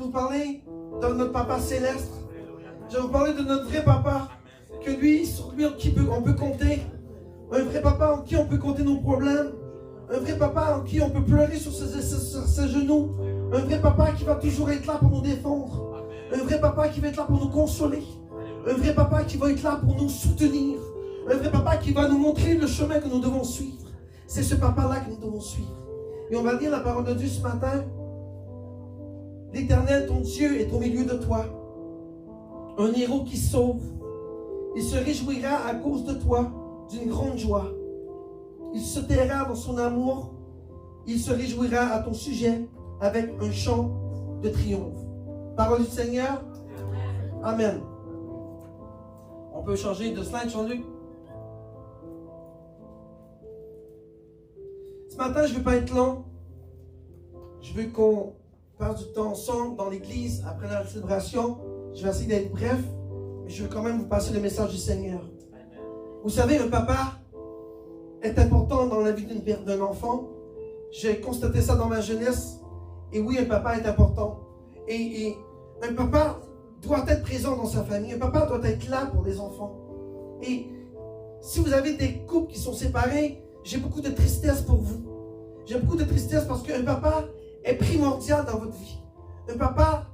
vous parler de notre Papa Céleste. Je vais vous parler de notre vrai Papa. Que lui, sur lui, on peut compter. Un vrai Papa en qui on peut compter nos problèmes. Un vrai Papa en qui on peut pleurer sur ses genoux. Un vrai Papa qui va toujours être là pour nous défendre. Un vrai Papa qui va être là pour nous consoler. Un vrai Papa qui va être là pour nous soutenir. Un vrai Papa qui va nous montrer le chemin que nous devons suivre. C'est ce Papa-là que nous devons suivre. Et on va lire la parole de Dieu ce matin. L'Éternel, ton Dieu, est au milieu de toi. Un héros qui sauve. Il se réjouira à cause de toi d'une grande joie. Il se taira dans son amour. Il se réjouira à ton sujet avec un chant de triomphe. Parole du Seigneur. Amen. On peut changer de slide, Jean-Luc. Ce matin, je ne veux pas être long. Je veux qu'on passe du temps ensemble dans l'église après la célébration. Je vais essayer d'être bref, mais je veux quand même vous passer le message du Seigneur. Vous savez, un papa est important dans la vie d'un enfant. J'ai constaté ça dans ma jeunesse. Et oui, un papa est important. Et un papa doit être présent dans sa famille. Un papa doit être là pour les enfants. Et si vous avez des couples qui sont séparés, j'ai beaucoup de tristesse pour vous. J'ai beaucoup de tristesse parce qu'un papa est primordial dans votre vie. Un papa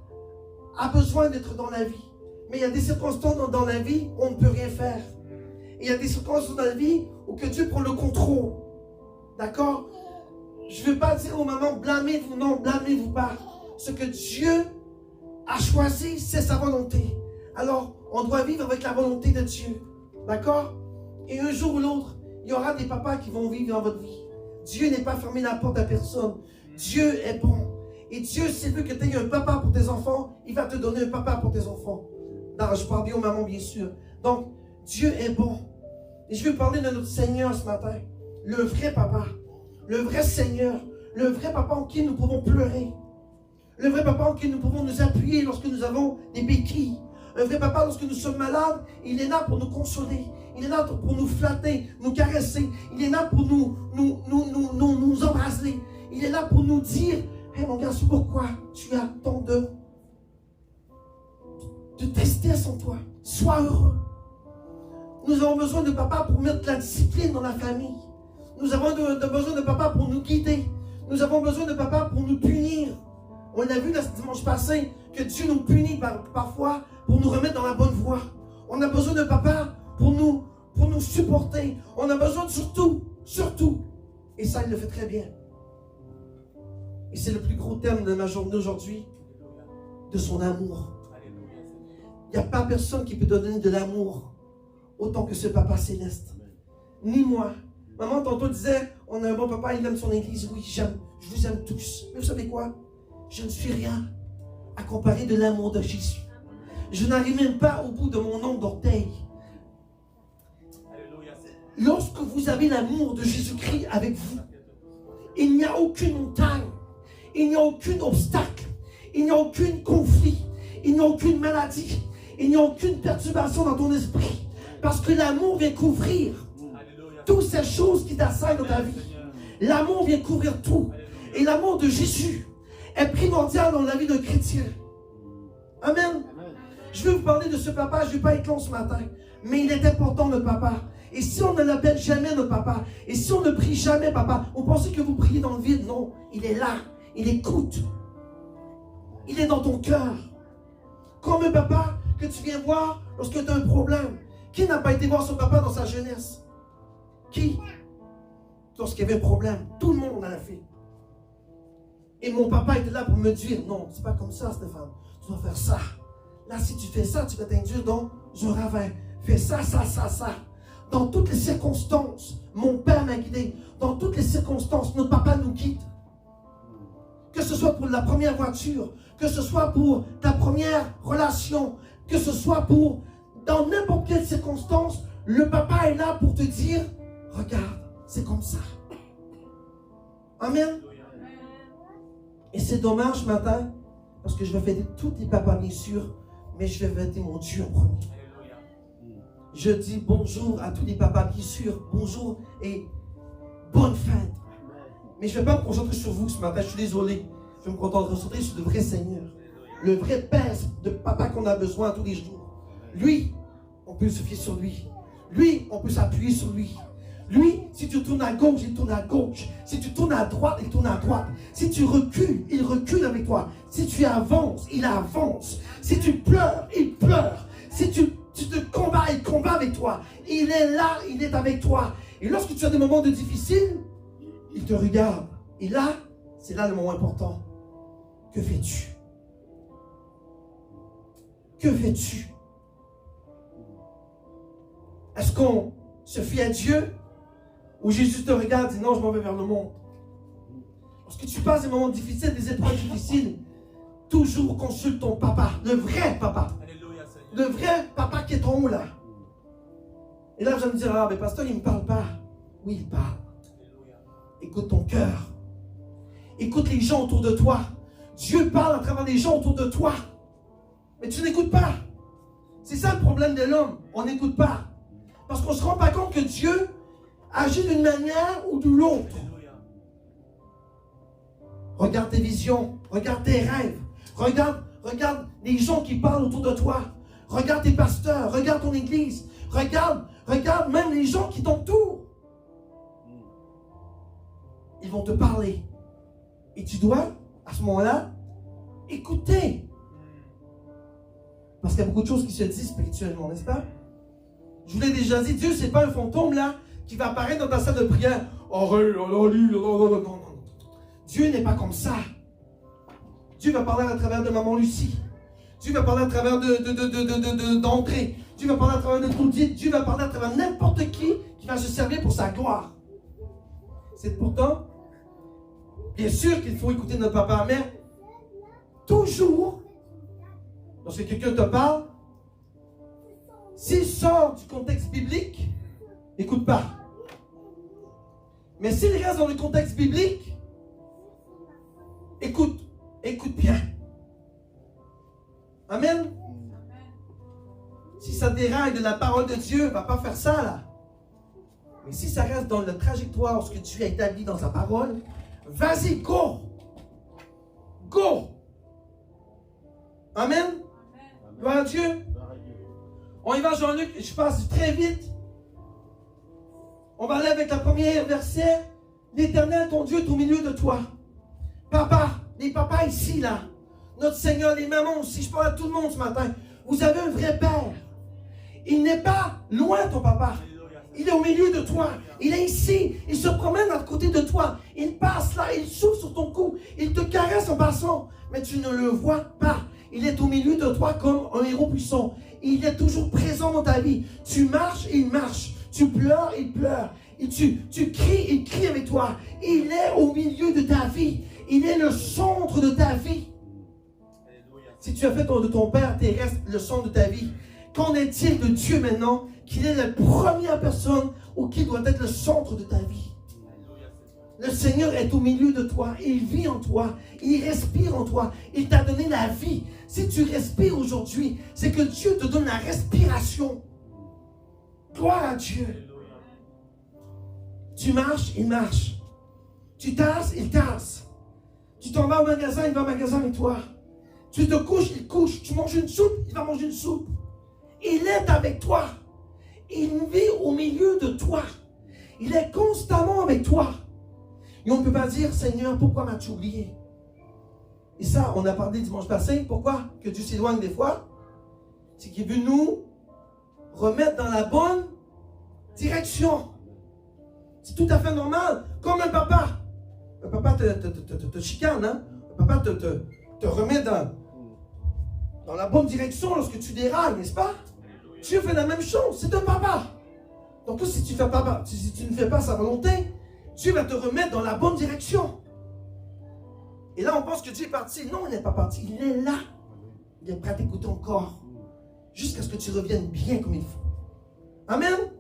a besoin d'être dans la vie. Mais il y a des circonstances dans la vie où on ne peut rien faire. Et il y a des circonstances dans la vie où que Dieu prend le contrôle. D'accord? Je ne veux pas dire aux mamans, blâmez-vous, non, blâmez-vous pas. Ce que Dieu a choisi, c'est sa volonté. Alors, on doit vivre avec la volonté de Dieu. D'accord? Et un jour ou l'autre, il y aura des papas qui vont vivre dans votre vie. Dieu n'est pas fermé la porte à personne. Dieu est bon. Et Dieu, s'il veut que tu aies un papa pour tes enfants, il va te donner un papa pour tes enfants. Non, je parle bien aux mamans, bien sûr. Donc, Dieu est bon. Et je veux parler de notre Seigneur ce matin. Le vrai papa. Le vrai Seigneur. Le vrai papa en qui nous pouvons pleurer. Le vrai papa en qui nous pouvons nous appuyer lorsque nous avons des béquilles. Un vrai papa, lorsque nous sommes malades, il est là pour nous consoler. Il est là pour nous flatter, nous caresser. Il est là pour nous embrasser. Il est là pour nous dire, hey mon garçon, pourquoi tu as tant de tristesse en toi? Sois heureux. Nous avons besoin de papa pour mettre la discipline dans la famille. Nous avons besoin de papa pour nous guider. Nous avons besoin de papa pour nous punir. On a vu ce dimanche passé que Dieu nous punit parfois pour nous remettre dans la bonne voie. On a besoin de papa pour nous supporter. On a besoin de surtout, et ça il le fait très bien. Et c'est le plus gros thème de ma journée aujourd'hui, de son amour. Il n'y a pas personne qui peut donner de l'amour autant que ce papa céleste. Ni moi. Maman tantôt disait, on a un bon papa, il aime son église. Oui, je vous aime tous. Mais vous savez quoi? Je ne suis rien à comparer de l'amour de Jésus. Je n'arrive même pas au bout de mon nombre d'orteils. Lorsque vous avez l'amour de Jésus-Christ avec vous, il n'y a aucune montagne, il n'y a aucun obstacle, il n'y a aucun conflit, il n'y a aucune maladie, il n'y a aucune perturbation dans ton esprit. Parce que l'amour vient couvrir toutes ces choses qui t'assaillent dans ta vie. L'amour vient couvrir tout. Et l'amour de Jésus est primordial dans la vie d'un chrétien. Amen. Je vais vous parler de ce papa. Je ne vais pas être long ce matin. Mais il est important, notre papa. Et si on ne l'appelle jamais notre papa, et si on ne prie jamais papa, on pensait que vous priez dans le vide. Non, il est là. Il écoute. Il est dans ton cœur. Comme un papa que tu viens voir lorsque tu as un problème. Qui n'a pas été voir son papa dans sa jeunesse? Qui? Lorsqu'il y avait un problème. Tout le monde en a fait. Et mon papa était là pour me dire, non, c'est pas comme ça, Stéphane. Tu dois faire ça. Là, si tu fais ça, tu vas t'induire dans un ravin. Fais ça, ça, ça, ça. Dans toutes les circonstances, mon père m'a guidé. Dans toutes les circonstances, notre papa nous guide. Que ce soit pour la première voiture, que ce soit pour ta première relation, que ce soit pour, dans n'importe quelle circonstance, le papa est là pour te dire, regarde, c'est comme ça. Amen. Et c'est dommage ce matin, parce que je vais fêter tous les papas, bien sûr, mais je vais fêter mon Dieu en premier. Je dis bonjour à tous les papas, bien sûr, bonjour et bonne fête. Mais je ne vais pas me concentrer sur vous ce matin, je suis désolé. Je vais me concentrer sur le vrai Seigneur. Le vrai père de papa qu'on a besoin tous les jours. Lui, on peut se fier sur lui. Lui, on peut s'appuyer sur lui. Lui, si tu tournes à gauche, il tourne à gauche. Si tu tournes à droite, il tourne à droite. Si tu recules, il recule avec toi. Si tu avances, il avance. Si tu pleures, il pleure. Si tu te combats, il combat avec toi. Il est là, il est avec toi. Et lorsque tu as des moments de difficile, il te regarde. Et là, c'est là le moment important. Que fais-tu? Que fais-tu? Est-ce qu'on se fie à Dieu? Ou Jésus te regarde et dit non, je m'en vais vers le monde? Lorsque tu passes des moments difficiles, des épreuves difficiles, toujours consulte ton papa, le vrai papa. Le vrai papa qui est en haut là. Et là, je vais me dire, ah, mais pasteur, il ne me parle pas. Oui, il parle. Écoute ton cœur. Écoute les gens autour de toi. Dieu parle à travers les gens autour de toi. Mais tu n'écoutes pas. C'est ça le problème de l'homme. On n'écoute pas. Parce qu'on ne se rend pas compte que Dieu agit d'une manière ou de l'autre. Regarde tes visions. Regarde tes rêves. Regarde les gens qui parlent autour de toi. Regarde tes pasteurs. Regarde ton église. Regarde même les gens qui t'entourent. Ils vont te parler. Et tu dois, à ce moment-là, écouter. Parce qu'il y a beaucoup de choses qui se disent spirituellement, n'est-ce pas? Je vous l'ai déjà dit, Dieu, c'est pas un fantôme là qui va apparaître dans ta salle de prière. Non. Dieu n'est pas comme ça. Dieu va parler à travers de Maman Lucie. Dieu va parler à travers d'André. Dieu va parler à travers de Claudine. Dieu va parler à travers n'importe qui va se servir pour sa gloire. C'est pourtant, bien sûr qu'il faut écouter notre papa, mais toujours, lorsque quelqu'un te parle, s'il sort du contexte biblique, n'écoute pas. Mais s'il reste dans le contexte biblique, écoute bien. Amen. Si ça déraille de la parole de Dieu, va pas faire ça là. Mais si ça reste dans la trajectoire, ce que Dieu a établi dans sa parole, vas-y, go. Go. Amen. Gloire à Dieu. On y va, Jean-Luc, je passe très vite. On va aller avec la première verset. L'Éternel, ton Dieu, est au milieu de toi. Papa, les papas ici, là. Notre Seigneur, les mamans aussi, je parle à tout le monde ce matin. Vous avez un vrai Père. Il n'est pas loin, ton papa. Il est au milieu de toi. Il est ici. Il se promène à côté de toi. Il passe là. Il souffle sur ton cou. Il te caresse en passant. Mais tu ne le vois pas. Il est au milieu de toi comme un héros puissant. Il est toujours présent dans ta vie. Tu marches, il marche. Tu pleures, il pleure. Et tu cries, il crie avec toi. Il est au milieu de ta vie. Il est le centre de ta vie. Si tu as fait de ton Père terrestre le centre de ta vie, qu'en est-il de Dieu maintenant, qu'il est la première personne ou qui doit être le centre de ta vie? Le Seigneur est au milieu de toi, il vit en toi, il respire en toi, il t'a donné la vie. Si tu respires aujourd'hui, c'est que Dieu te donne la respiration. Gloire à Dieu. Tu marches, il marche. Tu tasses, il tasse. Tu t'en vas au magasin, il va au magasin avec toi. Tu te couches, il couche. Tu manges une soupe, il va manger une soupe. Il est avec toi. Il vit au milieu de toi. Il est constamment avec toi. Et on ne peut pas dire, Seigneur, pourquoi m'as-tu oublié? Et ça, on a parlé dimanche passé. Pourquoi que Dieu s'éloigne des fois? C'est qu'il veut nous remettre dans la bonne direction. C'est tout à fait normal. Comme un papa. Un papa te chicane. Hein? Un papa te remet dans la bonne direction lorsque tu dérailles, n'est-ce pas? Dieu fait la même chose. C'est un papa. Donc si tu ne fais pas sa volonté, Dieu va te remettre dans la bonne direction. Et là, on pense que Dieu est parti. Non, il n'est pas parti. Il est là. Il est prêt à t'écouter encore. Jusqu'à ce que tu reviennes bien comme il faut. Amen. Amen.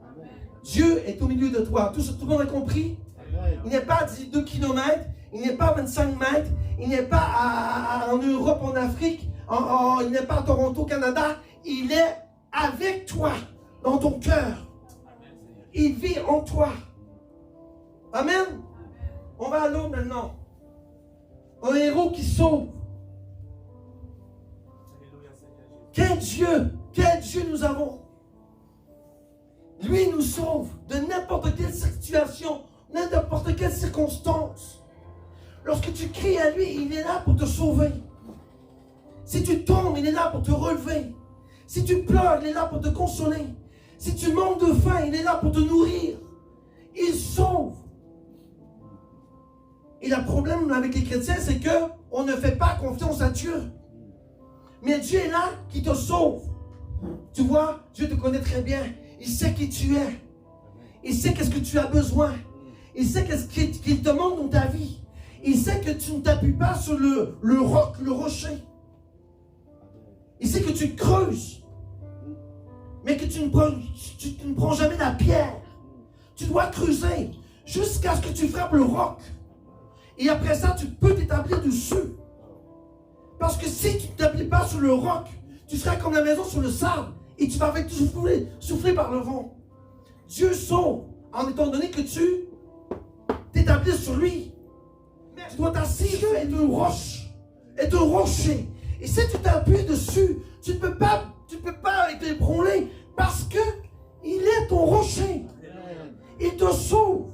Dieu est au milieu de toi. Tout le monde a compris? Amen. Il n'est pas à 2 km. Il n'est pas à 25 mètres. Il n'est pas en Europe, en Afrique. Il n'est pas à Toronto, Canada. Il est avec toi, dans ton cœur. Il vit en toi. Amen. On va à l'autre maintenant. Un héros qui sauve. Quel Dieu nous avons. Lui nous sauve de n'importe quelle situation, n'importe quelle circonstance. Lorsque tu cries à lui, il est là pour te sauver. Si tu tombes, il est là pour te relever. Si tu pleures, il est là pour te consoler. Si tu manques de faim, il est là pour te nourrir. Il sauve. Et le problème avec les chrétiens, c'est qu'on ne fait pas confiance à Dieu. Mais Dieu est là qui te sauve. Tu vois, Dieu te connaît très bien. Il sait qui tu es. Il sait qu'est-ce que tu as besoin. Il sait qu'est-ce qu'il te manque dans ta vie. Il sait que tu ne t'appuies pas sur le roc, le rocher. Il sait que tu creuses. Mais que tu ne prends jamais la pierre. Tu dois creuser jusqu'à ce que tu frappes le roc. Et après ça, tu peux t'établir dessus. Parce que si tu ne t'appuies pas sur le roc, tu seras comme la maison sur le sable. Et tu vas avec souffler par le vent. Dieu sauve en étant donné que tu t'établisses sur lui. Mais tu dois t'assurer et de roche. Et de rocher. Et si tu t'appuies dessus, tu ne peux pas être ébranlé parce que il est ton rocher. Il te sauve.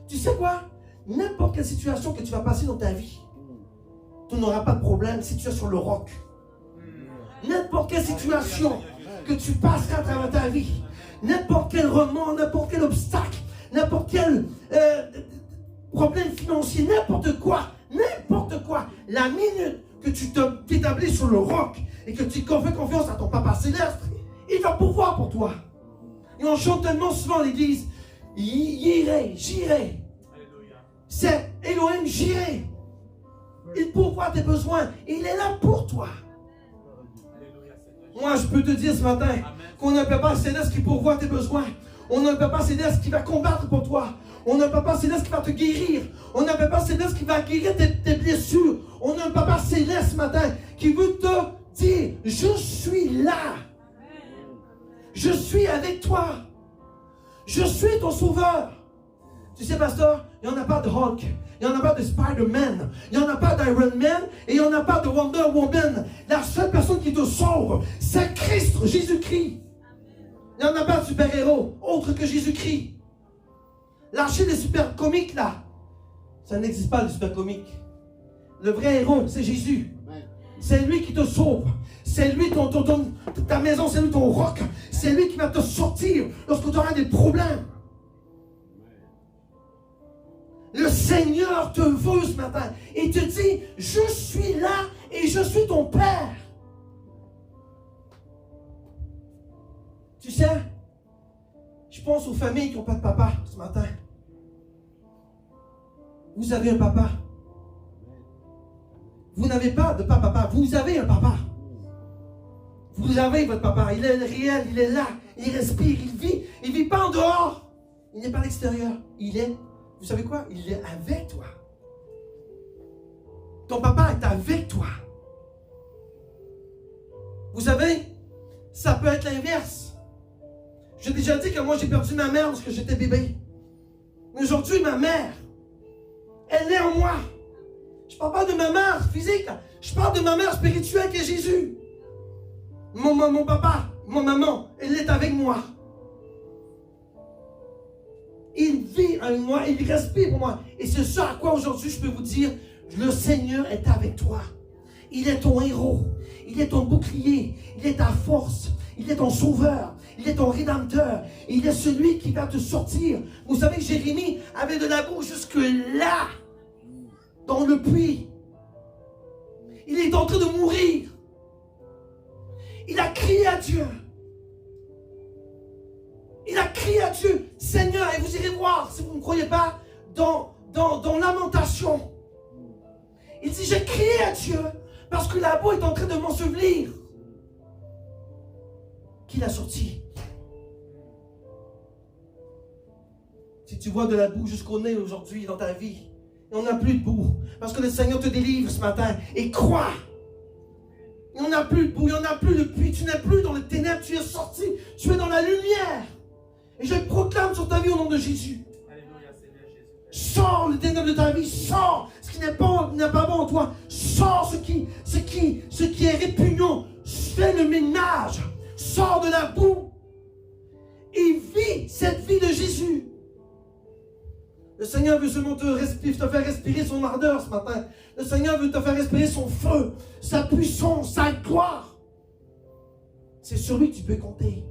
Tu sais quoi? N'importe quelle situation que tu vas passer dans ta vie, tu n'auras pas de problème si tu es sur le roc. N'importe quelle situation que tu passeras à travers ta vie, n'importe quel remords, n'importe quel obstacle, n'importe quel problème financier, n'importe quoi, la minute que tu t'établis sur le roc et que tu fais confiance à ton Papa Céleste, il va pourvoir pour toi. Et on chante tellement souvent à l'église, j'irai. C'est Elohim, j'irai. Il pourvoit tes besoins. Il est là pour toi. Moi, je peux te dire ce matin qu'on a un Papa Céleste qui pourvoit tes besoins. On a un Papa Céleste qui va combattre pour toi. On a un Papa Céleste qui va te guérir. On a un Papa Céleste qui va guérir tes blessures. On a un Papa Céleste ce matin qui veut te dire, je suis là. Je suis avec toi. Je suis ton sauveur. Tu sais, pasteur, il n'y en a pas de Hulk. Il n'y en a pas de Spider-Man. Il n'y en a pas d'Iron Man. Et il n'y en a pas de Wonder Woman. La seule personne qui te sauve, c'est Christ, Jésus-Christ. Il n'y en a pas de super-héros autre que Jésus-Christ. Lâchez les super comiques là. Ça n'existe pas, les super comiques. Le vrai héros, c'est Jésus. C'est lui qui te sauve. C'est lui ta maison, c'est lui ton roc. C'est lui qui va te sortir lorsque tu auras des problèmes. Le Seigneur te veut ce matin et te dit, je suis là et je suis ton Père. Tu sais, je pense aux familles qui n'ont pas de papa ce matin. Vous avez un papa. Vous n'avez pas de papa. Vous avez un papa. Vous avez votre papa. Il est réel, il est là. Il respire, il vit. Il ne vit pas en dehors. Il n'est pas à l'extérieur. Il est, vous savez quoi? Il est avec toi. Ton papa est avec toi. Vous savez, ça peut être l'inverse. J'ai déjà dit que moi j'ai perdu ma mère lorsque j'étais bébé. Mais aujourd'hui, ma mère, elle est en moi. Je ne parle pas de ma mère physique, je parle de ma mère spirituelle qui est Jésus. Mon papa, mon maman, elle est avec moi. Il vit avec moi, il respire pour moi. Et c'est ça à quoi aujourd'hui je peux vous dire, le Seigneur est avec toi. Il est ton héros, il est ton bouclier, il est ta force, il est ton sauveur, il est ton rédempteur, il est celui qui va te sortir. Vous savez que Jérémie avait de la boue jusque là, dans le puits. Il est en train de mourir. Il a crié à Dieu. Il a crié à Dieu, Seigneur, et vous irez voir, si vous ne croyez pas, dans Lamentation. Il dit, j'ai crié à Dieu, parce que la boue est en train de m'ensevelir. Qui l'a sorti? Si tu vois de la boue jusqu'au nez aujourd'hui dans ta vie, il n'y en a plus de boue, parce que le Seigneur te délivre ce matin, et crois. Il n'y en a plus de boue, il n'y en a plus de puits, tu n'es plus dans les ténèbres, tu es sorti, tu es dans la lumière. Et je proclame sur ta vie au nom de Jésus. Alléluia, Seigneur Jésus. Sors le ténèbre de ta vie, sors ce qui n'est pas bon en toi, sors ce qui est répugnant, fait le ménage, sort de la boue et vit cette vie de Jésus. Le Seigneur veut seulement te faire respirer son ardeur ce matin. Le Seigneur veut te faire respirer son feu, sa puissance, sa gloire. C'est sur lui que tu peux compter.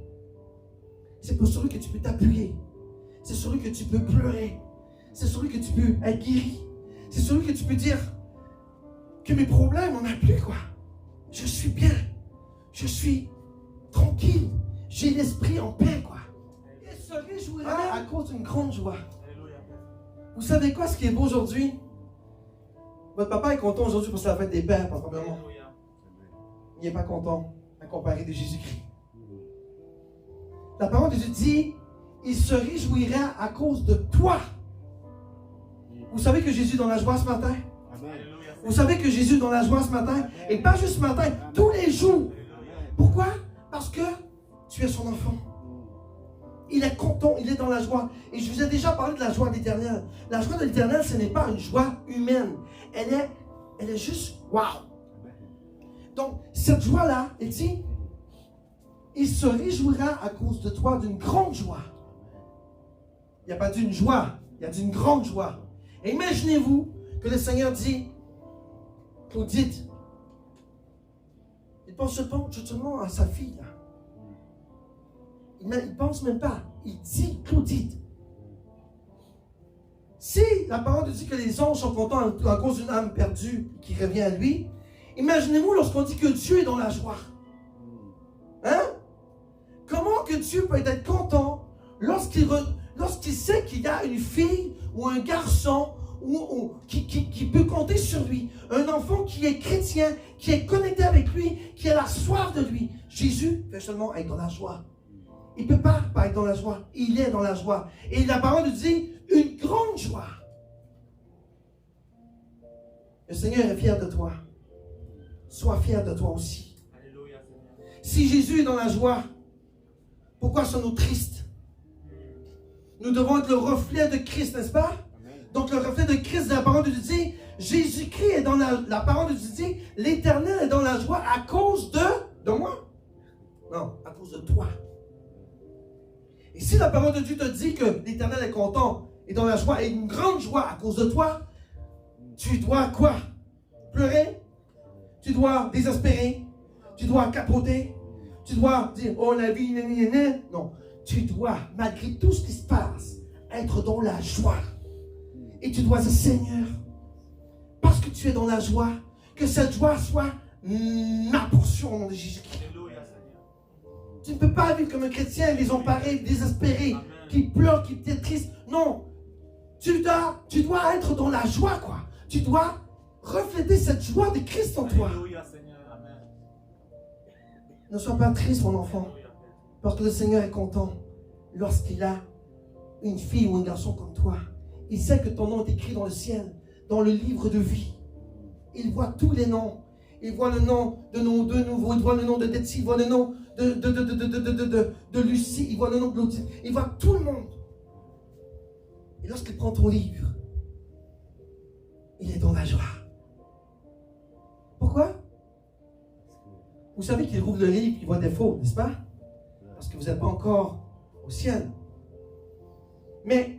C'est pour sur lui que tu peux t'appuyer. C'est sur lui que tu peux pleurer. C'est sur lui que tu peux être guéri. C'est sur lui que tu peux dire que mes problèmes, on n'a plus quoi. Je suis bien. Je suis tranquille. J'ai l'esprit en paix quoi. Il se réjouira à cause d'une grande joie. Vous savez quoi ce qui est beau aujourd'hui? Votre papa est content aujourd'hui pour sa fête des pères, probablement. Il n'est pas content à comparer de Jésus-Christ. La parole de Dieu dit, il se réjouira à cause de toi. Vous savez que Jésus est dans la joie ce matin? Vous savez que Jésus est dans la joie ce matin? Et pas juste ce matin, tous les jours. Pourquoi? Parce que tu es son enfant. Il est content, il est dans la joie. Et je vous ai déjà parlé de la joie de l'Éternel. La joie de l'Éternel, ce n'est pas une joie humaine. Elle est juste wow. Donc, cette joie-là, il dit, il se réjouira à cause de toi d'une grande joie. Il n'y a pas d'une joie, il y a d'une grande joie. Et imaginez-vous que le Seigneur dit, Claudette, il pense seulement à sa fille. Là. Il ne pense même pas. Il dit Claudette. Si la parole dit que les anges sont contents à cause d'une âme perdue qui revient à lui, imaginez-vous lorsqu'on dit que Dieu est dans la joie. Hein? Comment que Dieu peut être content lorsqu'il sait qu'il y a une fille ou un garçon qui peut compter sur lui, un enfant qui est chrétien, qui est connecté avec lui, qui a la soif de lui. Jésus fait seulement être dans la joie. Il ne peut pas être dans la joie. Il est dans la joie. Et la parole nous dit une grande joie. Le Seigneur est fier de toi. Sois fier de toi aussi. Alléluia. Si Jésus est dans la joie, pourquoi sommes-nous tristes? Nous devons être le reflet de Christ, n'est-ce pas? Donc le reflet de Christ, la parole de Dieu dit, Jésus-Christ est dans la parole de Dieu dit, l'Éternel est dans la joie à cause de moi? Non, à cause de toi. Et si la parole de Dieu te dit que l'Éternel est content et dans la joie et une grande joie à cause de toi, tu dois quoi? Pleurer? Tu dois désespérer? Tu dois capoter? Tu dois dire, oh la vie, non. Tu dois, malgré tout ce qui se passe, être dans la joie. Et tu dois dire, Seigneur, parce que tu es dans la joie, que cette joie soit ma portion au nom de Jésus-Christ. Tu ne peux pas vivre comme un chrétien désemparé, désespéré, qui pleure, qui est triste. Non. Tu dois être dans la joie, quoi. Tu dois refléter cette joie de Christ en toi. Ne sois pas triste, mon enfant. Parce que le Seigneur est content lorsqu'il a une fille ou un garçon comme toi. Il sait que ton nom est écrit dans le ciel, dans le livre de vie. Il voit tous les noms. Il voit le nom de nos deux nouveaux. Il voit le nom de Detsy. Il voit le nom de Lucie. Il voit le nom de Claudine. Il voit tout le monde. Et lorsqu'il prend ton livre, il est dans la joie. Pourquoi? Vous savez qu'il rouvre le livre, il voit des fautes, n'est-ce pas? Parce que vous n'êtes pas encore au ciel. Mais,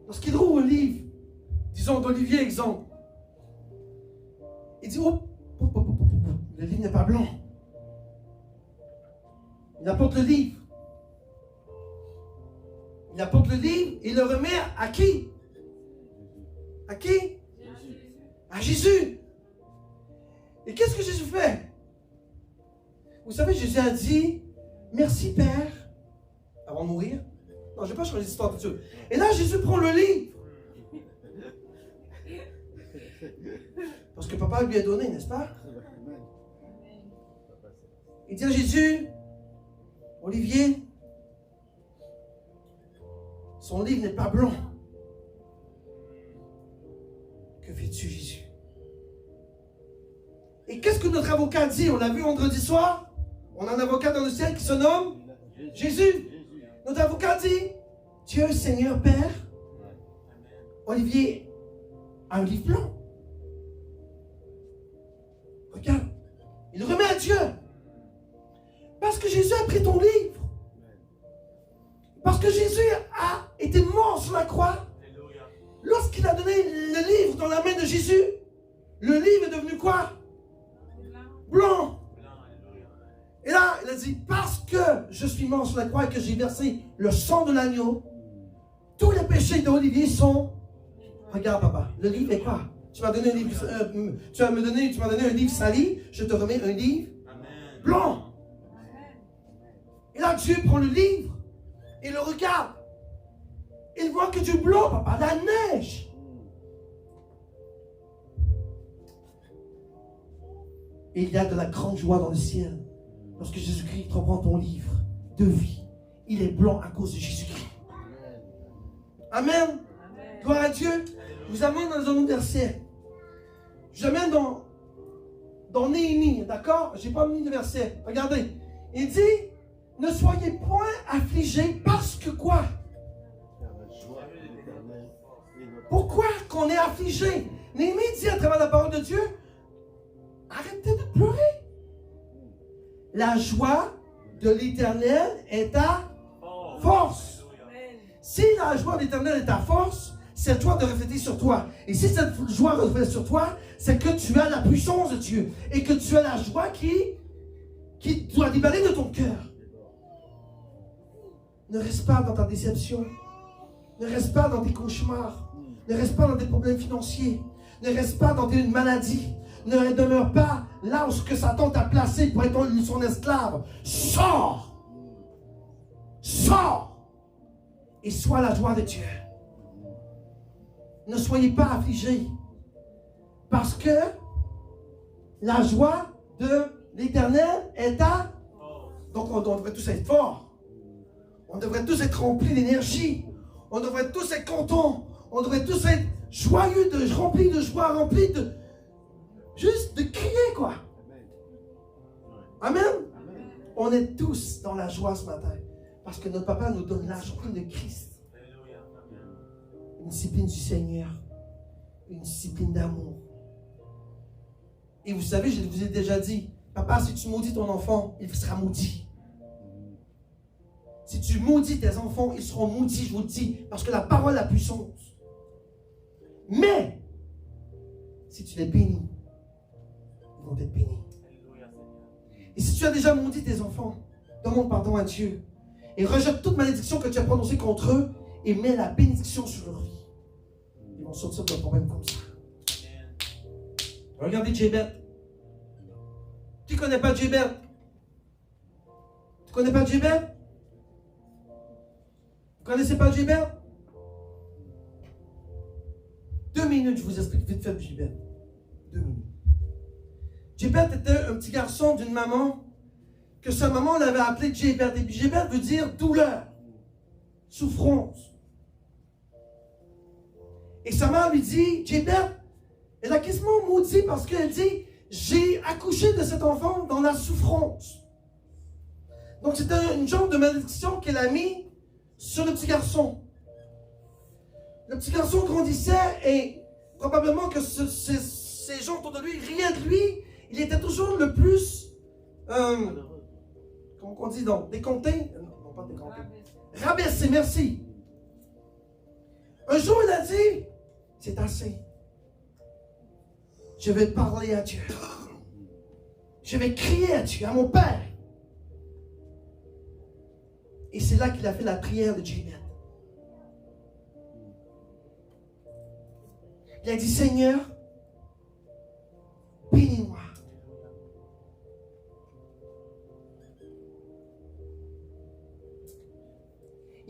lorsqu'il rouvre le livre, disons d'Olivier, exemple, il dit, le livre n'est pas blanc. Il apporte le livre. Il apporte le livre et il le remet à qui? À qui? Jésus. À Jésus. Et qu'est-ce que Jésus fait? Vous savez, Jésus a dit, merci Père, avant de mourir. Non, je ne vais pas changer l'histoire tout de suite. Et là, Jésus prend le livre. Parce que papa lui a donné, n'est-ce pas? Il dit à Jésus, Olivier, son livre n'est pas blanc. Que fais-tu, Jésus? Et qu'est-ce que notre avocat dit? On l'a vu vendredi soir. On a un avocat dans le ciel qui se nomme Jésus. Notre avocat dit, Dieu, Seigneur, Père, Olivier a un livre blanc. Regarde, il le remet à Dieu. Parce que Jésus a pris ton livre. Parce que Jésus a été mort sur la croix. Lorsqu'il a donné le livre dans la main de Jésus, le livre est devenu quoi? Blanc. Et là, il a dit, parce que je suis mort sur la croix et que j'ai versé le sang de l'agneau, tous les péchés d'Olivier sont... Regarde, papa, le livre est quoi? Tu m'as donné un livre, tu m'as donné un livre sali, je te remets un livre blanc. Et là, Dieu prend le livre et le regarde. Il voit que du blanc, papa, la neige. Et il y a de la grande joie dans le ciel lorsque Jésus-Christ reprend ton livre de vie. Il est blanc à cause de Jésus-Christ. Amen. Gloire à Dieu. Je vous amène dans un autre verset. Je vous amène dans Néhémie, d'accord? Je n'ai pas mis de verset. Regardez. Il dit, ne soyez point affligés parce que quoi? Pourquoi qu'on est affligé? Néhémie dit à travers la parole de Dieu, arrêtez de pleurer. La joie de l'Éternel est ta force. Si la joie de l'Éternel est ta force, cette joie de refléter sur toi. Et si cette joie reflète sur toi, c'est que tu as la puissance de Dieu. Et que tu as la joie qui doit déballer de ton cœur. Ne reste pas dans ta déception. Ne reste pas dans tes cauchemars. Ne reste pas dans des problèmes financiers. Ne reste pas dans une maladie. Ne demeure pas là où ce que Satan t'a placé pour être son esclave. Sors! Sors! Et sois la joie de Dieu. Ne soyez pas affligés. Parce que la joie de l'Éternel est à... Donc on devrait tous être forts. On devrait tous être remplis d'énergie. On devrait tous être contents. On devrait tous être joyeux, remplis de joie, remplis de... Juste de crier, quoi. Amen. On est tous dans la joie ce matin. Parce que notre papa nous donne la joie de Christ. Une discipline du Seigneur. Une discipline d'amour. Et vous savez, je vous ai déjà dit, papa, si tu maudis ton enfant, il sera maudit. Si tu maudis tes enfants, ils seront maudits, je vous le dis, parce que la parole a puissance. Mais, si tu les bénis, ils vont être bénis. Et si tu as déjà maudit tes enfants, demande pardon à Dieu. Et rejette toute malédiction que tu as prononcée contre eux et mets la bénédiction sur leur vie. Ils vont sortir d'un problème comme ça. Regardez Jébet. Qui ne connaît pas Jébet? Tu ne connais pas Jébet? Vous ne connaissez pas Jébet? 2 minutes, je vous explique vite fait Jébet. 2 minutes. Jébet était un petit garçon d'une maman que sa maman l'avait appelé Jébet. Et puis Jébet veut dire douleur, souffrance. Et sa mère lui dit, Jébet, elle a quasiment maudit parce qu'elle dit, j'ai accouché de cet enfant dans la souffrance. Donc c'était une genre de malédiction qu'elle a mis sur le petit garçon. Le petit garçon grandissait et probablement que ces gens autour de lui riaient de lui. Il était toujours le plus, comment on dit donc, décompté? Non, pas décompté. Rabaissé, merci. Un jour, il a dit, c'est assez. Je vais parler à Dieu. Je vais crier à Dieu, à mon Père. Et c'est là qu'il a fait la prière de Jébet. Il a dit, Seigneur, bénis-moi.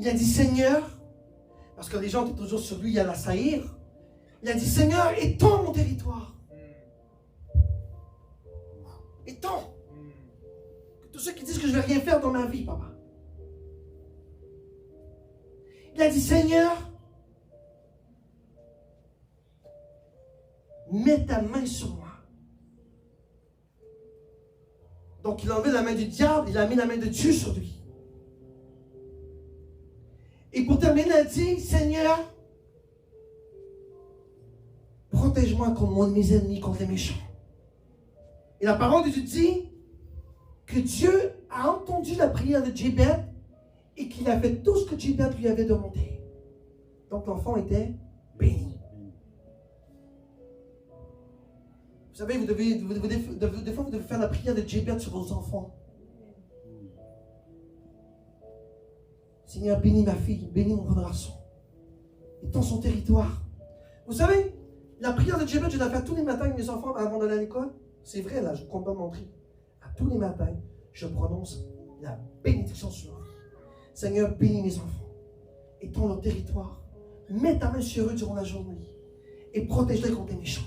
Il a dit, Seigneur, parce que les gens étaient toujours sur lui à l'assaillir. Il a dit, Seigneur, étends mon territoire. Étends. Tous ceux qui disent que je ne vais rien faire dans ma vie, papa. Il a dit, Seigneur, mets ta main sur moi. Donc il a enlevé la main du diable, il a mis la main de Dieu sur lui. Et pour terminer, il a dit, Seigneur, protège-moi contre mes ennemis, contre les méchants. Et la parole de Dieu dit que Dieu a entendu la prière de Jébet et qu'il a fait tout ce que Jébet lui avait demandé. Donc l'enfant était béni. Vous savez, des fois, vous devez faire la prière de Jébet sur vos enfants. Seigneur, bénis ma fille, bénis mon garçon. Étends son territoire. Vous savez, la prière de Jébet, je la fais tous les matins avec mes enfants avant d'aller à l'école. C'est vrai, là, je ne compte pas mentir. À tous les matins, je prononce la bénédiction sur eux. Seigneur, bénis mes enfants. Étends leur territoire. Mets ta main sur eux durant la journée. Et protège-les contre les méchants.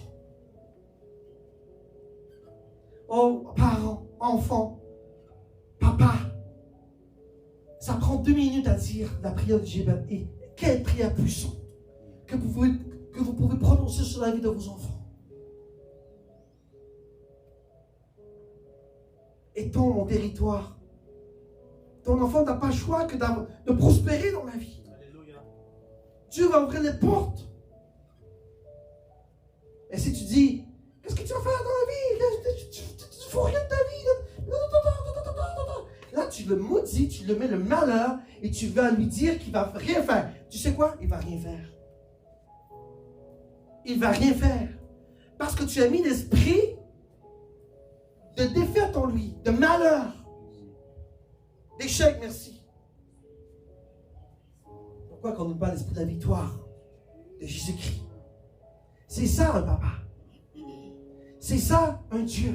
Oh, parents, enfants, papa, ça prend 2 minutes à dire la prière de Jébet. Et quelle prière puissante que vous pouvez prononcer sur la vie de vos enfants. Étends mon territoire. Ton enfant n'a pas le choix que de prospérer dans la vie. Alléluia. Dieu va ouvrir les portes. Et si tu dis, qu'est-ce que tu vas faire dans la vie? Tu ne fais rien de ta vie. Là, tu le maudis, tu le mets le malheur et tu vas lui dire qu'il ne va rien faire. Tu sais quoi? Il ne va rien faire. Il ne va rien faire. Parce que tu as mis l'esprit de défaite en lui, de malheur, d'échec, merci. Pourquoi qu'on nous parle l'esprit de la victoire de Jésus-Christ? C'est ça un papa. C'est ça un Dieu.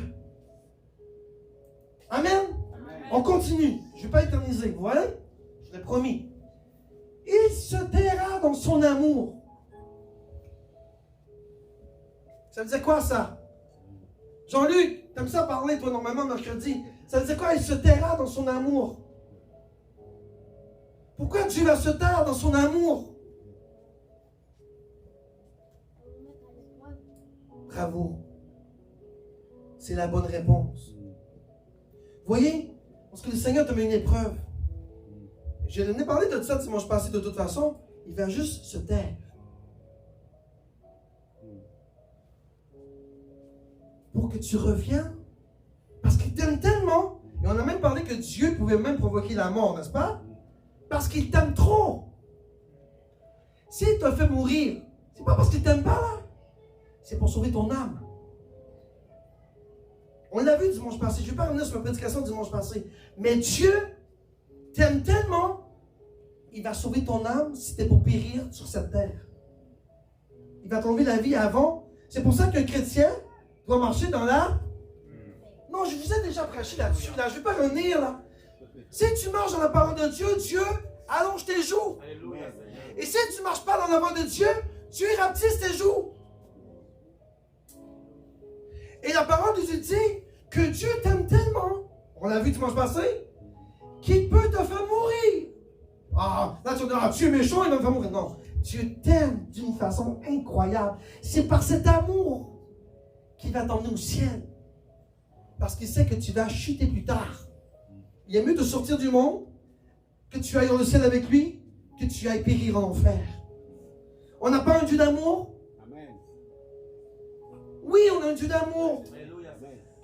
Amen. Amen. On continue. Je ne vais pas éterniser. Vous voyez? Je l'ai promis. Il se taira dans son amour. Ça veut dire quoi ça? Jean-Luc, t'aimes ça parler toi normalement mercredi. Ça veut dire quoi? Il se taira dans son amour. Pourquoi Dieu va se taire dans son amour? Bravo. C'est la bonne réponse. Voyez, parce que le Seigneur te met une épreuve. Je n'ai parlé de ça dimanche passé de toute façon. Il va juste se taire. Pour que tu reviennes. Parce qu'il t'aime tellement. Et on a même parlé que Dieu pouvait même provoquer la mort, n'est-ce pas? Parce qu'il t'aime trop. S'il te fait mourir, c'est pas parce qu'il t'aime pas là. C'est pour sauver ton âme. On l'a vu dimanche passé. Je ne vais pas revenir sur ma prédication dimanche passé. Mais Dieu t'aime tellement, il va sauver ton âme si c'était pour périr sur cette terre. Il va t'enlever la vie avant. C'est pour ça qu'un chrétien doit marcher dans la... Non, je vous ai déjà prêché là-dessus. Là. Je ne vais pas revenir là. Si tu marches dans la parole de Dieu, Dieu allonge tes jours. Alléluia. Et si tu ne marches pas dans la voie de Dieu, Dieu rapetisse tes jours. Et la parole de Dieu dit que Dieu t'aime tellement, on l'a vu dimanche passé, qu'il peut te faire mourir. Ah, là tu vas dire, Dieu est méchant, il va me faire mourir. Non, Dieu t'aime d'une façon incroyable. C'est par cet amour qu'il va t'emmener au ciel. Parce qu'il sait que tu vas chuter plus tard. Il est mieux de sortir du monde, que tu ailles dans le ciel avec lui, que tu ailles périr en enfer. On n'a pas un Dieu d'amour? Amen. Oui, on a un Dieu d'amour.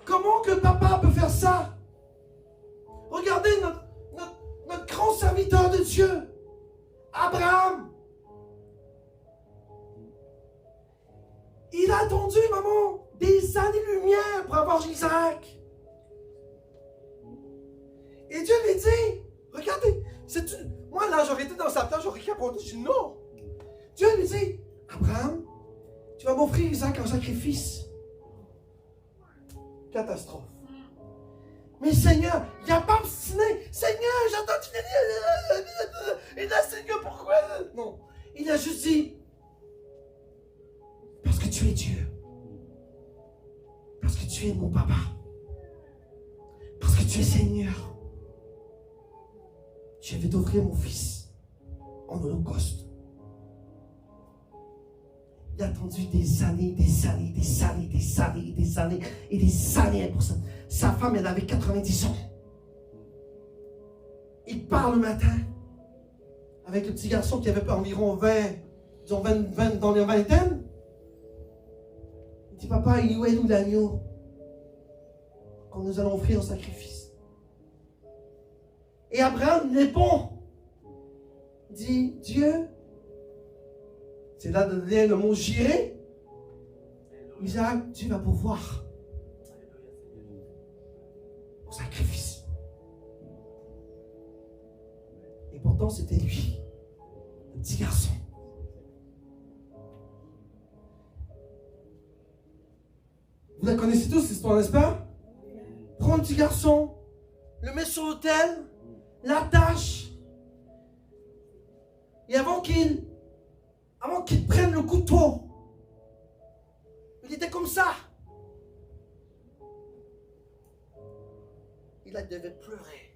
Comment que papa peut faire ça? Regardez notre grand serviteur de Dieu, Abraham. Il a attendu, maman, des années-lumière pour avoir Isaac. Et Dieu lui dit, regardez, moi là j'aurais été dans sa place, j'aurais capoté, je dis non. Dieu lui dit, Abraham, tu vas m'offrir Isaac en sacrifice. Catastrophe. Mais Seigneur, il n'a pas obstiné. Seigneur, j'entends que tu dis. Et là, Seigneur, pourquoi? Non. Il a juste dit, parce que tu es Dieu. Parce que tu es mon papa. Parce que tu es Seigneur. Je vais t'offrir mon fils en holocauste. Il a attendu des années pour ça. Sa femme, elle avait 90 ans. Il part le matin avec le petit garçon qui avait environ 20, disons 20 dans les vingtaines. Il dit, papa, il est où l'agneau qu'on nous allons offrir en sacrifice? Et Abraham répond, dit, Dieu, c'est là de donner le mot j'irai. Isaac, Dieu va pouvoir au sacrifice. Et pourtant, c'était lui, le petit garçon. Vous la connaissez tous, cette histoire, n'est-ce pas? Prends le petit garçon, le met sur l'autel, l'attache. Et avant qu'il prenne le couteau, il était comme ça. Il devait pleurer.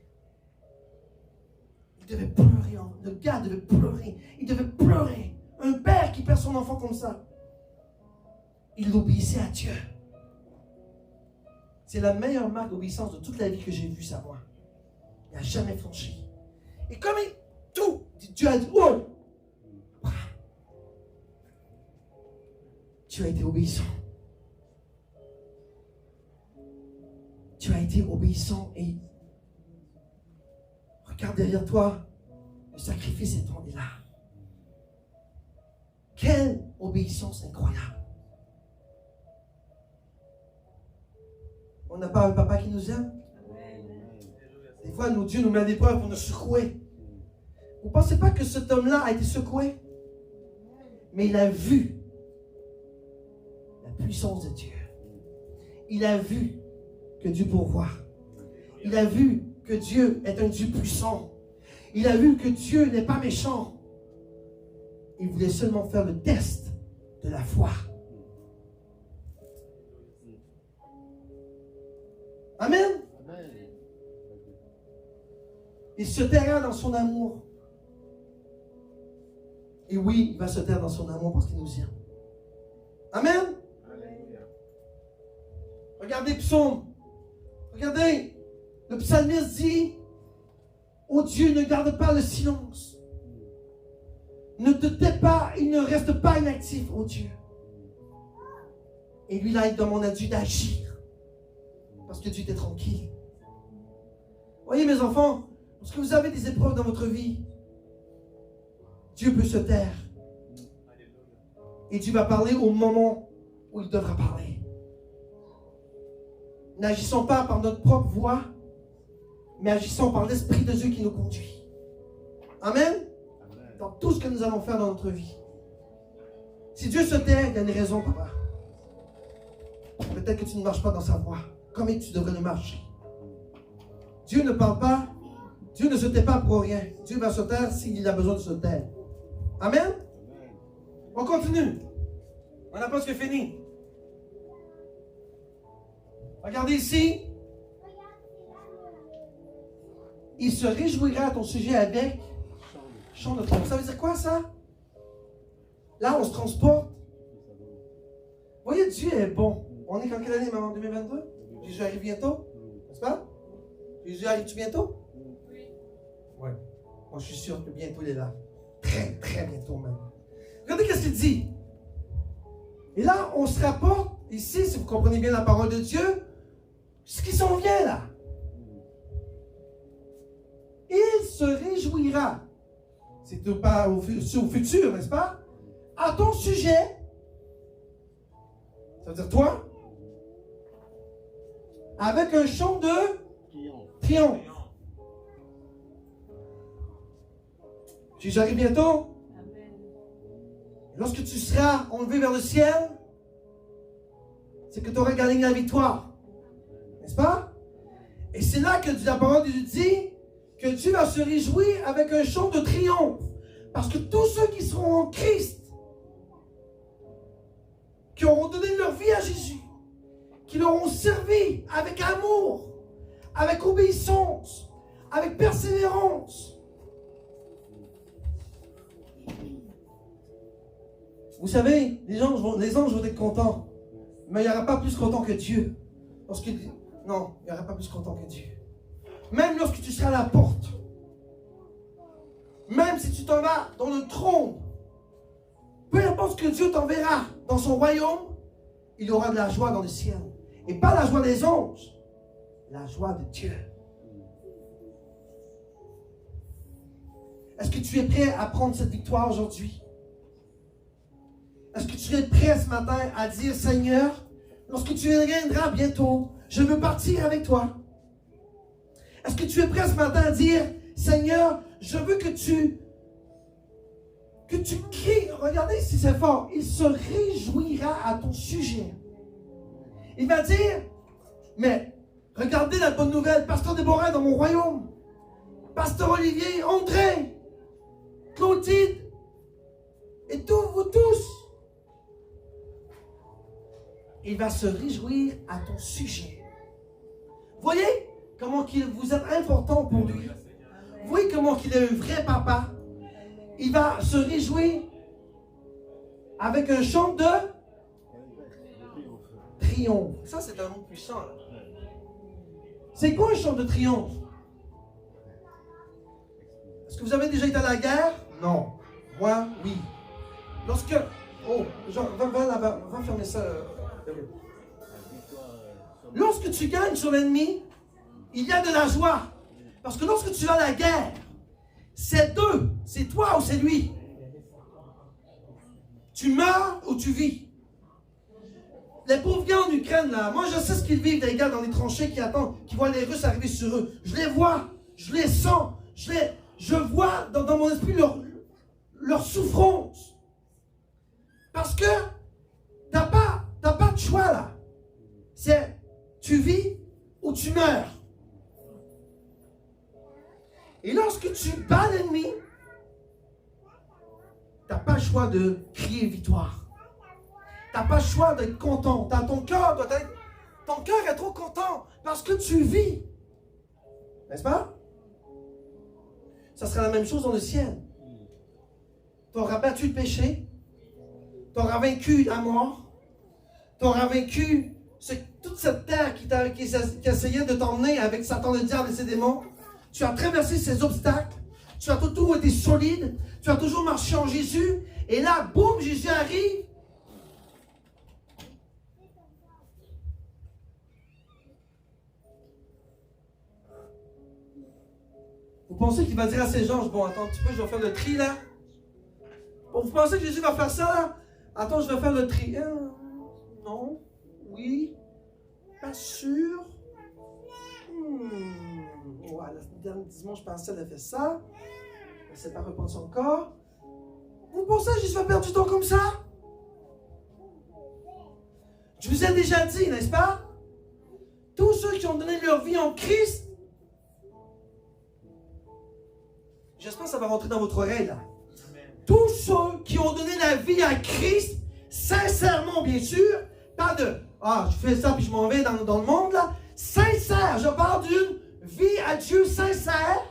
Il devait pleurer. Le gars devait pleurer. Il devait pleurer. Un père qui perd son enfant comme ça. Il obéissait à Dieu. C'est la meilleure marque d'obéissance de toute la vie que j'ai vue, ça, moi. Il n'a jamais flanché. Et comme Dieu a dit, oh! Tu as été obéissant. Tu as été obéissant et regarde derrière toi, le sacrifice est là. Quelle obéissance incroyable. On n'a pas un papa qui nous aime? Des fois, Dieu nous met à l'épreuve pour nous secouer. Vous ne pensez pas que cet homme-là a été secoué? Mais il a vu la puissance de Dieu. Il a vu que Dieu pourvoit. Il a vu que Dieu est un Dieu puissant. Il a vu que Dieu n'est pas méchant. Il voulait seulement faire le test de la foi. Amen. Il se taira dans son amour. Et oui, il va se taire dans son amour parce qu'il nous aime. Amen. Regardez le psaume. Regardez. Le psalmiste dit, oh Dieu, ne garde pas le silence. Ne te tais pas, il ne reste pas inactif, oh Dieu. Et lui, là, il demande à Dieu d'agir. Parce que Dieu était tranquille. Voyez, mes enfants, lorsque vous avez des épreuves dans votre vie, Dieu peut se taire. Et Dieu va parler au moment où il devra parler. N'agissons pas par notre propre voix, mais agissons par l'Esprit de Dieu qui nous conduit. Amen. Dans tout ce que nous allons faire dans notre vie. Si Dieu se tait, il y a une raison, papa. Peut-être que tu ne marches pas dans sa voie, comme tu devrais le marcher. Dieu ne parle pas, Dieu ne se tait pas pour rien. Dieu va se taire s'il a besoin de se taire. Amen. On continue. On n'a pas ce que fini. Regardez ici. Il se réjouira à ton sujet avec chant de trompe. Ça veut dire quoi ça? Là, on se transporte. Vous voyez, Dieu est bon. On est en quelle année maintenant? 2022? Jésus arrive bientôt? N'est-ce pas? Jésus arrive-tu bientôt? Oui. Ouais. Moi, je suis sûr que bientôt il est là. Très, très bientôt même. Regardez qu'est-ce qu'il dit. Et là, on se rapporte ici, si vous comprenez bien la parole de Dieu, ce qui s'en vient là. Il se réjouira. C'est pas au futur, n'est-ce pas? À ton sujet. Ça veut dire toi. Avec un chant de triomphe. Jésus arrive bientôt. Lorsque tu seras enlevé vers le ciel, c'est que tu auras gagné la victoire. N'est-ce pas? Et c'est là que la parole de Dieu dit que Dieu va se réjouir avec un chant de triomphe. Parce que tous ceux qui seront en Christ, qui auront donné leur vie à Jésus, qui l'auront servi avec amour, avec obéissance, avec persévérance. Vous savez, les anges vont être contents, mais il n'y aura pas plus content que Dieu. Non, il n'y aura pas plus content que Dieu. Même lorsque tu seras à la porte, même si tu t'en vas dans le trône, peu importe ce que Dieu t'enverra dans son royaume, il y aura de la joie dans le ciel. Et pas la joie des anges, la joie de Dieu. Est-ce que tu es prêt à prendre cette victoire aujourd'hui? Est-ce que tu es prêt ce matin à dire, Seigneur, lorsque tu reviendras bientôt, je veux partir avec toi? Est-ce que tu es prêt ce matin à dire, Seigneur, je veux que tu cries, regardez si c'est fort, il se réjouira à ton sujet. Il va dire, mais regardez la bonne nouvelle, Pasteur Déborah dans mon royaume, Pasteur Olivier, André, Clotilde, et vous tous. Il va se réjouir à ton sujet. Voyez comment vous êtes important pour lui. Vous voyez comment il est un vrai papa. Il va se réjouir avec un chant de triomphe. Ça, c'est un mot puissant. Là. C'est quoi un chant de triomphe? Est-ce que vous avez déjà été à la guerre? Non. Moi, oui. Lorsque... Oh, genre, va fermer ça. Lorsque tu gagnes sur l'ennemi, il y a de la joie. Parce que lorsque tu as la guerre, c'est deux. C'est toi ou c'est lui. Tu meurs ou tu vis. Les pauvres gars en Ukraine, là, moi je sais ce qu'ils vivent, des gars dans les tranchées qui attendent, qui voient les Russes arriver sur eux. Je les vois, je les sens, je vois dans mon esprit leur souffrance. Parce que t'as pas de choix là. C'est tu vis ou tu meurs. Et lorsque tu bats l'ennemi, tu n'as pas le choix de crier victoire. Tu n'as pas le choix d'être content. Ton cœur est trop content parce que tu vis. N'est-ce pas? Ça sera la même chose dans le ciel. Tu auras battu le péché. Tu auras vaincu la mort. Tu auras vaincu toute cette terre qui essayait de t'emmener avec Satan, le diable et ses démons. Tu as traversé ces obstacles. Tu as toujours été solide. Tu as toujours marché en Jésus. Et là, boum, Jésus arrive. Vous pensez qu'il va dire à ses gens, bon, attends un petit peu, je vais faire le tri là. Bon, vous pensez que Jésus va faire ça là? Attends, je vais faire le tri. Non. Oui. Pas sûr. Ouais, le dernier dimanche passé, elle a fait ça. Elle ne s'est pas repensée encore. Vous pensez que Jésus va perdre du temps comme ça? Je vous ai déjà dit, n'est-ce pas? Tous ceux qui ont donné leur vie en Christ, j'espère que ça va rentrer dans votre oreille là. Tous ceux qui ont donné la vie à Christ, sincèrement bien sûr, pas de je fais ça puis je m'en vais dans le monde là. Sincère, je parle d'une vie à Dieu sincère.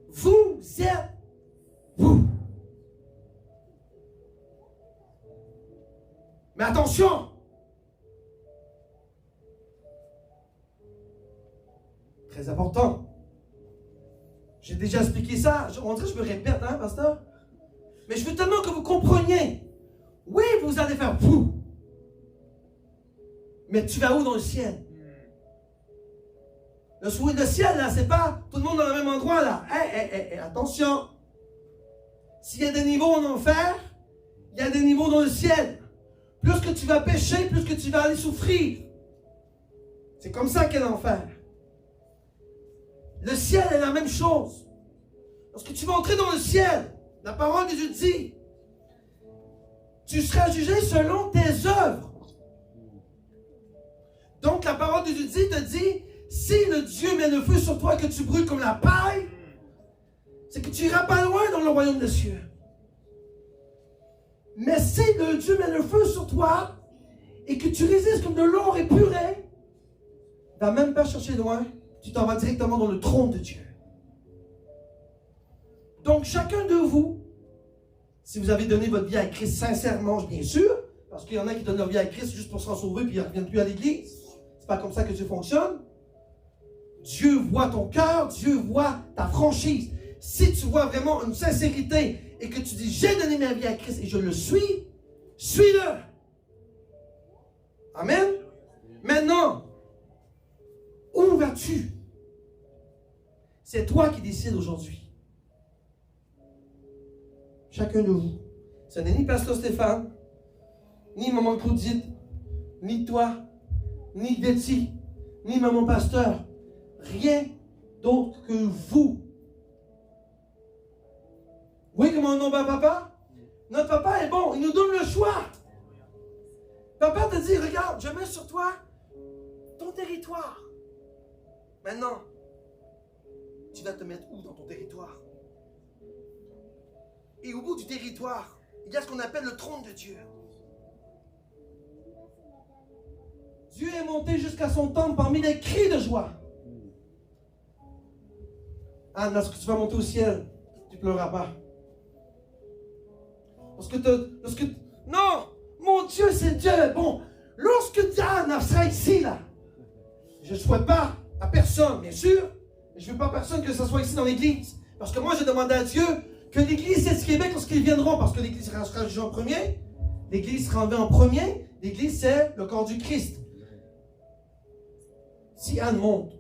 Vous êtes vous. Mais attention! Très important. J'ai déjà expliqué ça. On dirait que je me répète, hein, pasteur? Mais je veux tellement que vous compreniez. Oui, vous allez faire vous. Mais tu vas où dans le ciel? Le ciel, là, c'est pas tout le monde dans le même endroit, là. Attention. S'il y a des niveaux en enfer, il y a des niveaux dans le ciel. Plus que tu vas pécher, plus que tu vas aller souffrir. C'est comme ça qu'est l'enfer. Le ciel est la même chose. Lorsque tu vas entrer dans le ciel, la parole de Dieu dit, tu seras jugé selon tes œuvres. Donc la parole de Dieu te dit, si le Dieu met le feu sur toi et que tu brûles comme la paille, c'est que tu n'iras pas loin dans le royaume des cieux. Mais si le Dieu met le feu sur toi et que tu résistes comme de l'or épuré, tu ne vas même pas chercher loin, tu t'en vas directement dans le trône de Dieu. Donc chacun de vous, si vous avez donné votre vie à Christ sincèrement, bien sûr, parce qu'il y en a qui donnent leur vie à Christ juste pour s'en sauver puis ils ne reviennent plus à l'église. C'est pas comme ça que Dieu fonctionne. Dieu voit ton cœur, Dieu voit ta franchise. Si tu vois vraiment une sincérité et que tu dis, j'ai donné ma vie à Christ et je le suis, suis-le. Amen. Maintenant, où vas-tu? C'est toi qui décides aujourd'hui. Chacun de vous. Ce n'est ni Pasteur Stéphane, ni Maman Claudine, ni toi, ni Betty, ni Maman Pasteur. Rien d'autre que vous. Vous voyez comment on nomme papa? Notre papa est bon, il nous donne le choix. Papa te dit, regarde, je mets sur toi ton territoire. Maintenant, tu vas te mettre où dans ton territoire? Et au bout du territoire, il y a ce qu'on appelle le trône de Dieu. Dieu est monté jusqu'à son temple parmi les cris de joie. Anne, lorsque tu vas monter au ciel, tu ne pleureras pas. Non! Mon Dieu, c'est Dieu. Bon, lorsque Anne sera ici, là, je ne souhaite pas à personne, bien sûr, mais je ne veux pas à personne que ce soit ici dans l'église. Parce que moi, j'ai demandé à Dieu que l'église est du Québec lorsqu'ils viendront, parce que l'église sera jugée en premier, l'église sera enlevée en premier, l'église, c'est le corps du Christ. Si Anne monte,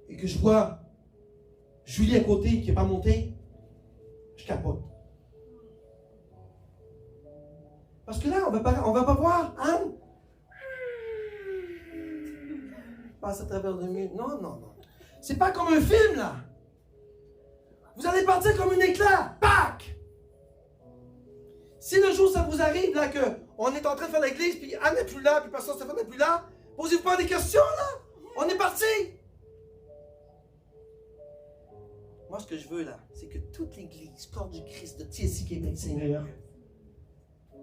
et que je vois Julie à côté qui n'est pas montée, je capote. Parce que là, on va pas voir Anne passe à travers le mur. Non. C'est pas comme un film, là. Vous allez partir comme un éclair. Pac! Si le jour ça vous arrive, là, qu'on est en train de faire l'église, puis Anne n'est plus là, puis Pasteur Stéphane n'est plus là, posez-vous pas des questions, là. On est parti. Moi, ce que je veux, là, c'est que toute l'église, corps du Christ de TSC Québec, Seigneur,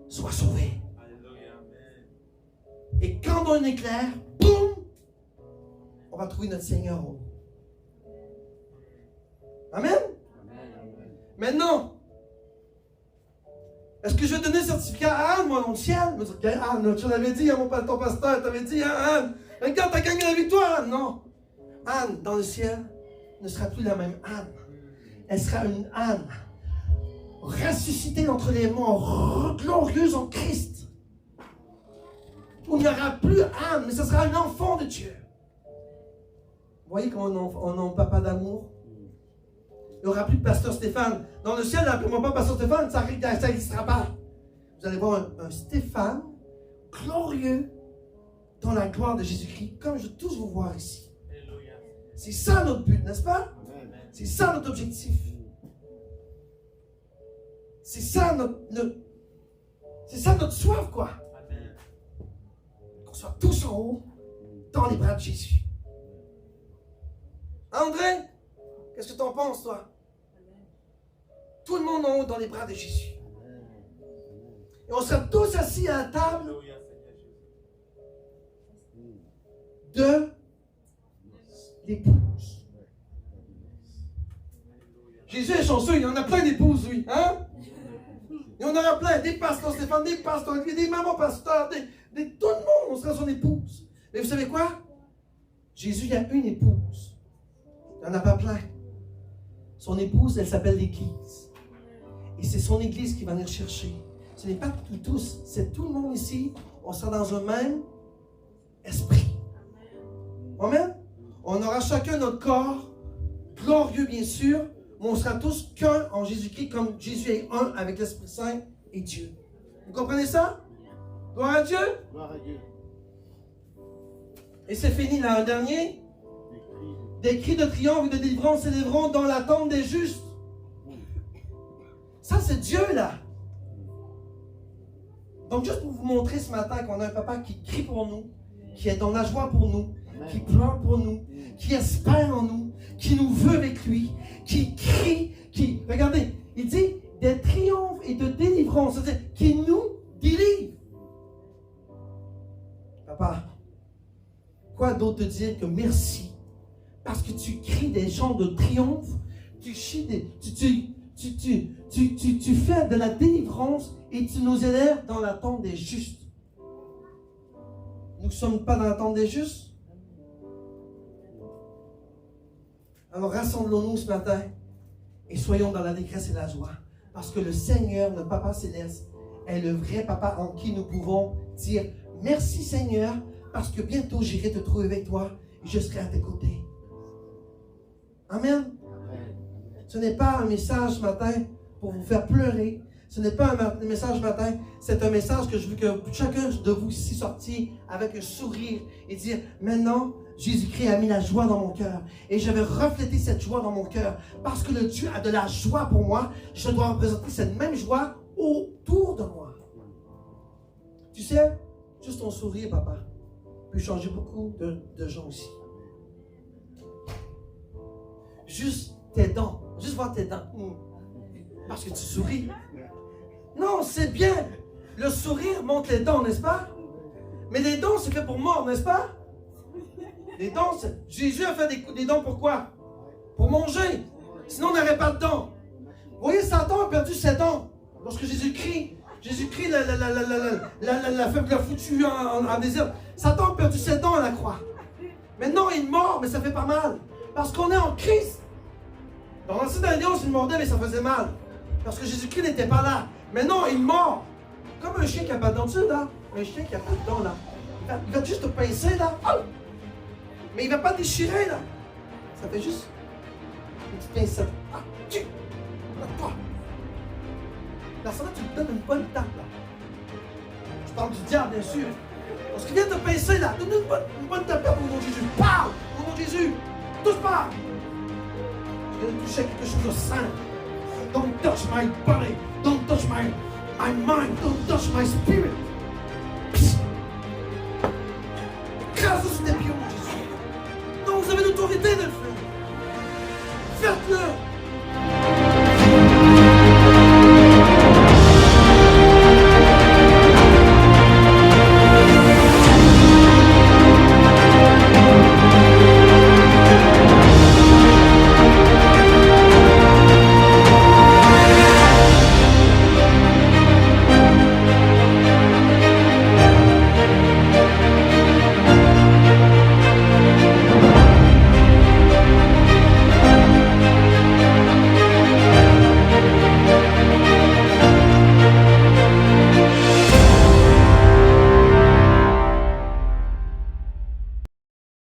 soit sauvée. Et quand on éclaire, boum, on va trouver notre Seigneur. Amen? Maintenant, est-ce que je vais donner le certificat à Anne, moi, dans le ciel? Anne, tu l'avais dit à ton pasteur, tu avais dit à Anne, regarde, tu as gagné la victoire. Non. Anne, dans le ciel, ne sera plus la même Anne. Elle sera une Anne ressuscitée d'entre les morts, glorieuse en Christ. Où il n'y aura plus Anne, mais ce sera un enfant de Dieu. Vous voyez comment on a un papa d'amour? Il n'y aura plus de Pasteur Stéphane. Dans le ciel, n'appelez-moi pas Pasteur Stéphane, ça n'existera pas. Vous allez voir un Stéphane glorieux dans la gloire de Jésus-Christ, comme je veux tous vous voir ici. C'est ça notre but, n'est-ce pas? C'est ça notre objectif. C'est ça notre soif, quoi. Qu'on soit tous en haut, dans les bras de Jésus. André, qu'est-ce que tu en penses, toi? Tout le monde en haut, dans les bras de Jésus. Et on sera tous assis à la table de l'épouse. Jésus est chanceux, il y en a plein d'épouses, lui. Hein? Il y en aura plein, des pasteurs Stéphane, des pasteurs, des mamans pasteurs, tout le monde, on sera son épouse. Mais vous savez quoi? Jésus, il y a une épouse. Il n'y en a pas plein. Son épouse, elle s'appelle l'Église. Et c'est son Église qui va venir chercher. Ce n'est pas tous, c'est tout le monde ici. On sera dans un même esprit. Amen? On aura chacun notre corps, glorieux bien sûr, mais on sera tous qu'un en Jésus-Christ, comme Jésus est un avec l'Esprit Saint et Dieu. Vous comprenez ça? Gloire à Dieu? Gloire à Dieu. Et c'est fini là, un dernier. Des cris de triomphe et de délivrance s'élèveront dans l'attente des justes. Ça, c'est Dieu, là. Donc, juste pour vous montrer ce matin qu'on a un papa qui crie pour nous, qui est dans la joie pour nous, qui pleure pour nous, qui espère en nous, qui nous veut avec lui, qui crie, qui... Regardez, il dit des triomphes et de délivrance, c'est-à-dire qui nous délivre. Papa, quoi d'autre te dire que merci? Parce que tu cries des chants de triomphe, tu fais de la délivrance et tu nous élèves dans l'attente des justes. Nous ne sommes pas dans l'attente des justes. Alors rassemblons-nous ce matin et soyons dans la détresse et la joie. Parce que le Seigneur, notre Papa Céleste, est le vrai Papa en qui nous pouvons dire merci Seigneur, parce que bientôt j'irai te trouver avec toi et je serai à tes côtés. Amen. Ce n'est pas un message ce matin pour vous faire pleurer. Ce n'est pas un message ce matin. C'est un message que je veux que chacun de vous ici sortir avec un sourire et dire, maintenant, Jésus-Christ a mis la joie dans mon cœur. Et je vais refléter cette joie dans mon cœur. Parce que le Dieu a de la joie pour moi. Je dois représenter cette même joie autour de moi. Tu sais, juste ton sourire, papa, peut changer beaucoup de gens aussi. Juste tes dents. Juste voir tes dents. Parce que tu souris. Non, c'est bien. Le sourire montre les dents, n'est-ce pas? Mais les dents, c'est fait pour mort, n'est-ce pas? Les dents, Jésus a fait des dents pour quoi? Pour manger. Sinon, on n'aurait pas de dents. Vous voyez, Satan a perdu ses dents. Lorsque Jésus-Christ l'a foutu en désert. Satan a perdu ses dents à la croix. Maintenant, il mord, mais ça fait pas mal. Parce qu'on est en Christ. Dans l'ancien alliance, il mordait, mais ça faisait mal. Parce que Jésus-Christ n'était pas là. Maintenant, il mord. Comme un chien qui n'a pas de dents dessus, là. Un chien qui n'a pas de dents, là. Il va juste te pincer, là. Oh! Mais il ne va pas déchirer, là. Ça fait juste une petite pincette. Ah, tu! Toi! Là, ça, tu te donnes une bonne tape, là. Je parle du diable, bien sûr. Parce qu'il vient te pincer, là. Donne une bonne tape au nom de Jésus. Parle! Au nom de Jésus. Touche pas! Je viens de toucher quelque chose de saint. Don't touch my body. Don't touch my mind. Don't touch my spirit. Écrase-le sur tes pieds, mon Jésus. Non, vous avez l'autorité de le faire.